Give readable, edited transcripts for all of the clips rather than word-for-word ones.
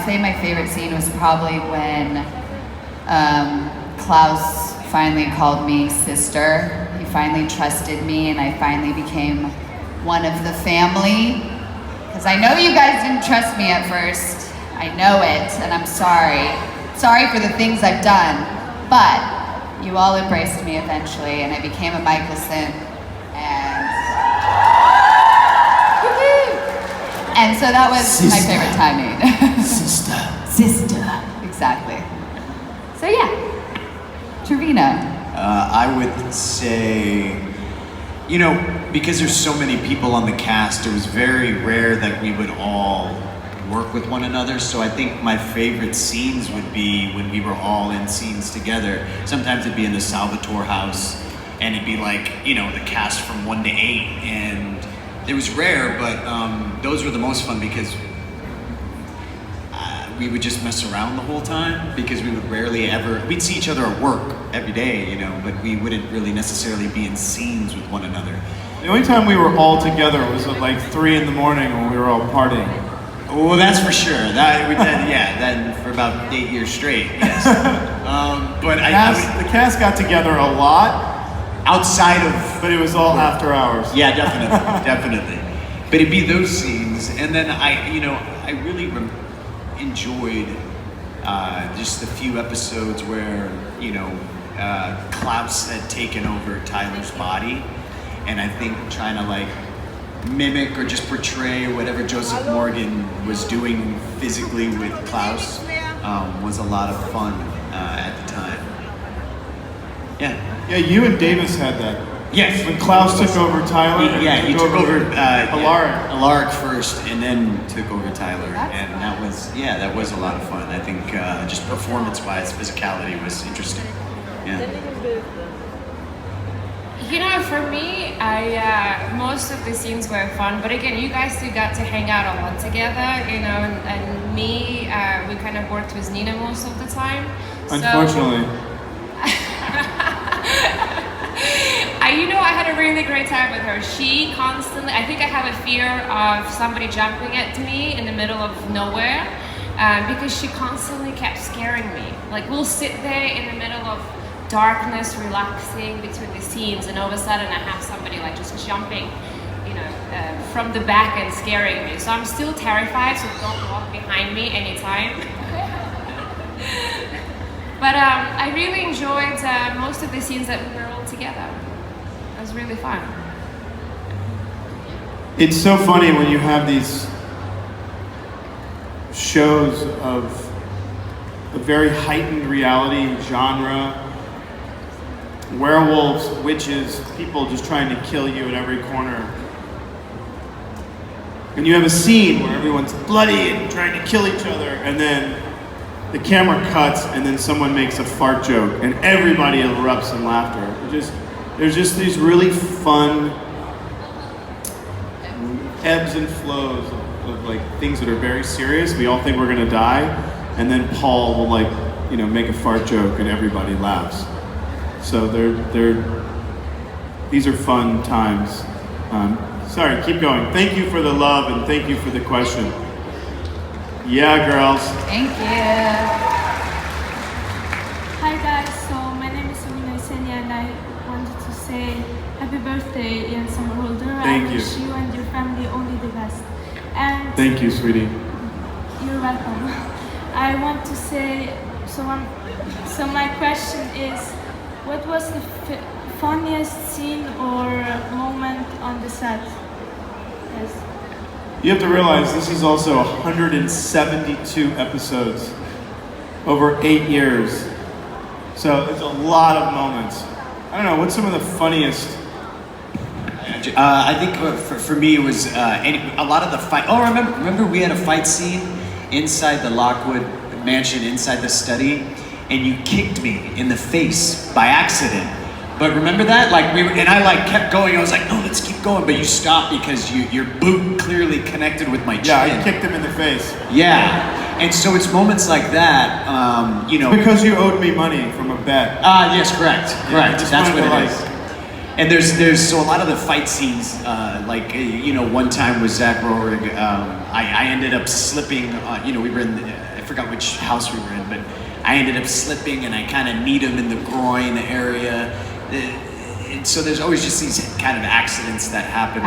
I'd say my favorite scene was probably when Klaus finally called me sister. He finally trusted me, and I finally became one of the family. Because I know you guys didn't trust me at first. I know it, and I'm sorry. Sorry for the things I've done. But you all embraced me eventually, and I became a Michelson. And so that was Sister. my favorite timing. Sister. Exactly. So yeah, Trevino. I would say, you know, because there's so many people on the cast, it was very rare that we would all work with one another. So I think my favorite scenes would be when we were all in scenes together. Sometimes it'd be in the Salvatore house, and it'd be like, you know, the cast from 1 to 8, and it was rare, but those were the most fun because we would just mess around the whole time, because we would rarely ever, we'd see each other at work every day, you know, but we wouldn't really necessarily be in scenes with one another. The only time we were all together was at like 3 in the morning when we were all partying. Oh, that's for sure. That we did, yeah, that for about 8 years straight, yes. But The cast got together a lot. Outside of, but it was all after hours. Yeah, definitely, definitely. But it'd be those scenes, and then I really enjoyed just the few episodes where Klaus had taken over Tyler's body, and I think trying to like mimic or just portray whatever Joseph Morgan was doing physically with Klaus was a lot of fun at the time. Yeah. Yeah, you and Davis had that. Yes. When Klaus took over Tyler. He took over Alaric. Alaric first, and then took over Tyler, and that was a lot of fun. I think just performance-wise, physicality was interesting. Yeah. You know, for me, most of the scenes were fun, but again, you guys two got to hang out a lot together, you know, and me, we kind of worked with Nina most of the time. Unfortunately. I had a really great time with her. She constantly, I think I have a fear of somebody jumping at me in the middle of nowhere, because she constantly kept scaring me. Like, we'll sit there in the middle of darkness, relaxing between the scenes, and all of a sudden I have somebody like just jumping, from the back and scaring me. So I'm still terrified, so don't walk behind me anytime. But I really enjoyed most of the scenes that we were all together. It was really fun. It's so funny when you have these shows of a very heightened reality genre, werewolves, witches, people just trying to kill you at every corner. And you have a scene where everyone's bloody and trying to kill each other, and then the camera cuts, and then someone makes a fart joke, and everybody erupts in laughter. There's just these really fun ebbs and flows of like things that are very serious. We all think we're gonna die, and then Paul will make a fart joke, and everybody laughs. So these are fun times. Sorry, keep going. Thank you for the love, and thank you for the question. Yeah, girls. Thank you. Hi guys, so my name is Amina Isenia, and I wanted to say happy birthday, Ian Summerholder. Thank I you. wish you and your family only the best. And Thank you, sweetie. you're welcome. I want to say, so my question is, what was the funniest scene or moment on the set? Yes. You have to realize this is also 172 episodes over 8 years. So there's a lot of moments. I don't know, what's some of the funniest? I think for me it was a lot of the fight. Oh, remember we had a fight scene inside the Lockwood mansion, inside the study, and you kicked me in the face by accident. But remember that? I kept going. I was like, no, let's keep going. But you stopped because your boot clearly connected with my chin. Yeah, I kicked him in the face. Yeah. And so it's moments like that, Because you owed me money from a bet. Yes, correct. Yeah, That's what it is. And there's so a lot of the fight scenes, one time with Zach Rohrig, I ended up slipping. We were in I forgot which house we were in, but I ended up slipping and I kind of kneed him in the groin area. And so there's always just these kind of accidents that happen.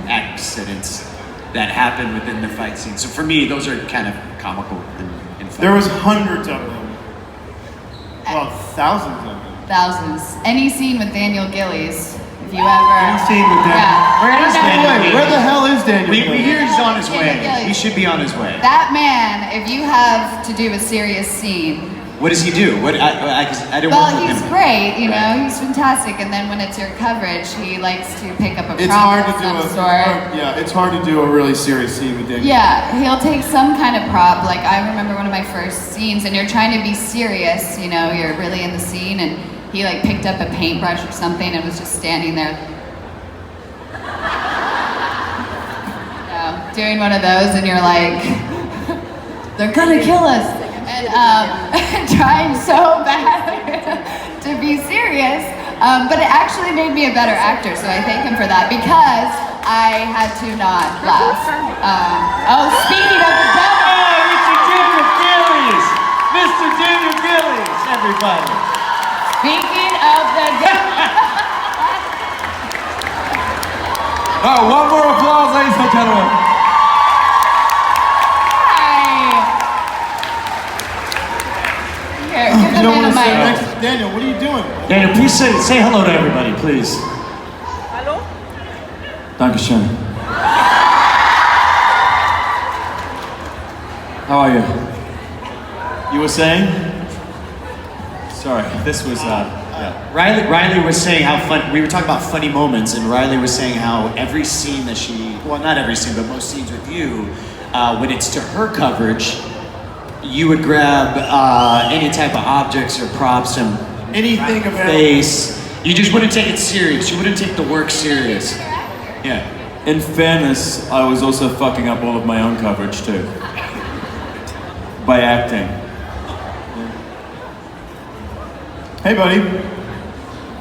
Accidents that happen within the fight scene. So for me, those are kind of comical and fun. There was hundreds of them. Well, thousands of them. Thousands. Any scene with Daniel Gillies, if you ever. Any scene with Daniel. Yeah. Where is Daniel? Where the hell is Daniel? We hear he's on his Daniel way. Gillies. He should be on his way. That man, if you have to do a serious scene. What does he do? I didn't work Well, with he's him. great, he's fantastic. And then when it's your coverage, he likes to pick up a It's prop hard to of do some sort. it's hard to do a really serious scene with Daniel. Yeah, he'll take some kind of prop. Like I remember one of my first scenes, and you're trying to be serious, you're really in the scene, and he like picked up a paintbrush or something and was just standing there. Doing one of those, and you're like, they're gonna kill us. And trying so bad to be serious, but it actually made me a better actor, so I thank him for that because I had to not laugh. Speaking of the devil, Mr. Daniel Gillies! Mr. Daniel Gillies, everybody! speaking of the devil. One more applause, ladies and gentlemen. Here, give the man a mic. Daniel, what are you doing? Daniel, please say hello to everybody, please. Hello. Dankeschön. How are you? You were saying? Sorry, this was Riley was saying how fun. We were talking about funny moments, and Riley was saying how every scene that not every scene, but most scenes with you, when it's to her coverage, you would grab any type of objects or props and Anything available. face. You just wouldn't take it serious. You wouldn't take the work serious. Yeah. In fairness, I was also fucking up all of my own coverage too. By acting. Hey, buddy.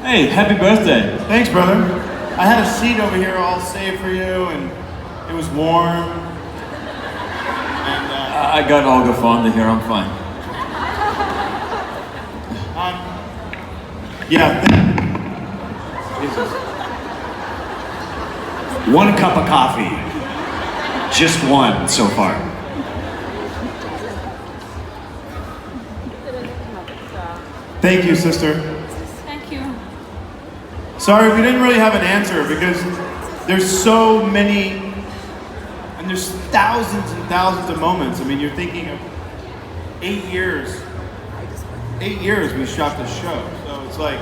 Hey, happy birthday. Thanks, brother. I had a seat over here all saved for you, and it was warm. And I got Olga Fonda here, I'm fine. Jesus. One cup of coffee. Just one so far. Thank you, sister. Thank you. Sorry, we didn't really have an answer because there's so many, and there's thousands and thousands of moments. I mean, you're thinking of 8 years. 8 years we shot this show, so it's like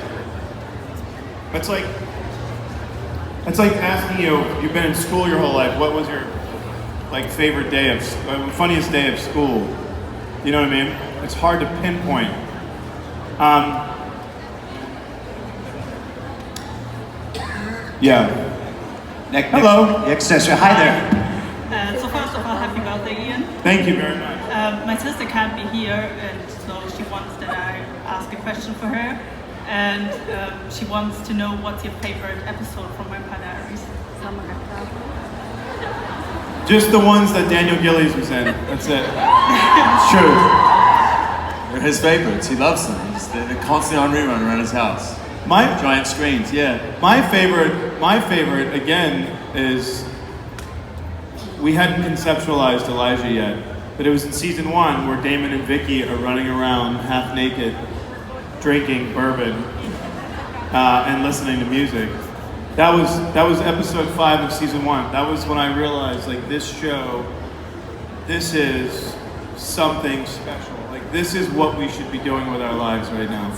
asking you've been in school your whole life. What was your favorite day of funniest day of school? You know what I mean? It's hard to pinpoint. Yeah. Hello. Next session. Hi there. So first of all, happy birthday, Ian. Thank you very much. My sister can't be here, and so she wants that I ask a question for her. And she wants to know what's your favorite episode from Vampire Diaries. Just the ones that Daniel Gillies was in. That's it. It's true. They're his favorites, he loves them. They're constantly on rerun around his house. Giant screens, yeah. My favorite again is we hadn't conceptualized Elijah yet, but it was in season 1 where Damon and Vicky are running around half naked, drinking bourbon and listening to music. That was episode 5 of season 1. That was when I realized this show, this is something special. This is what we should be doing with our lives right now.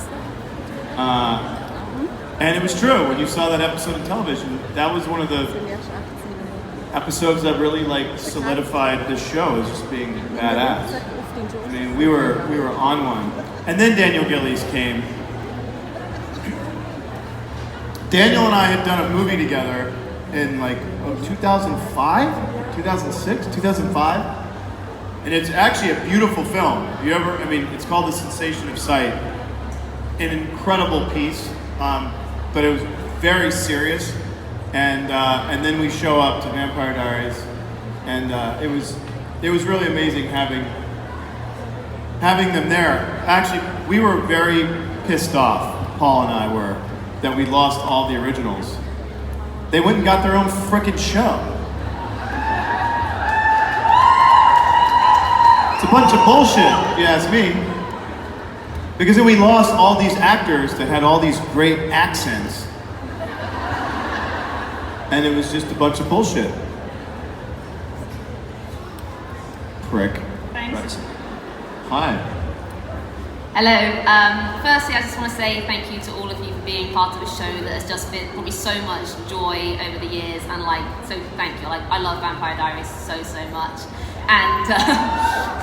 And it was true. When you saw that episode on television, that was one of the episodes that really solidified this show as just being badass. I mean, we were on one. And then Daniel Gillies came. Daniel and I had done a movie together in 2005, 2006, 2005. And it's actually a beautiful film. It's called The Sensation of Sight. An incredible piece, but it was very serious, and then we show up to Vampire Diaries, and it was really amazing having them there. Actually, we were very pissed off, Paul and I were, that we lost all the originals. They went and got their own frickin' show. It's a bunch of bullshit, if you ask me. Because then we lost all these actors that had all these great accents. And it was just a bunch of bullshit. Prick. Thanks. Hi. Hello. Firstly, I just want to say thank you to all of you for being part of a show that has just been brought me so much joy over the years, and so thank you. I love Vampire Diaries so much, and.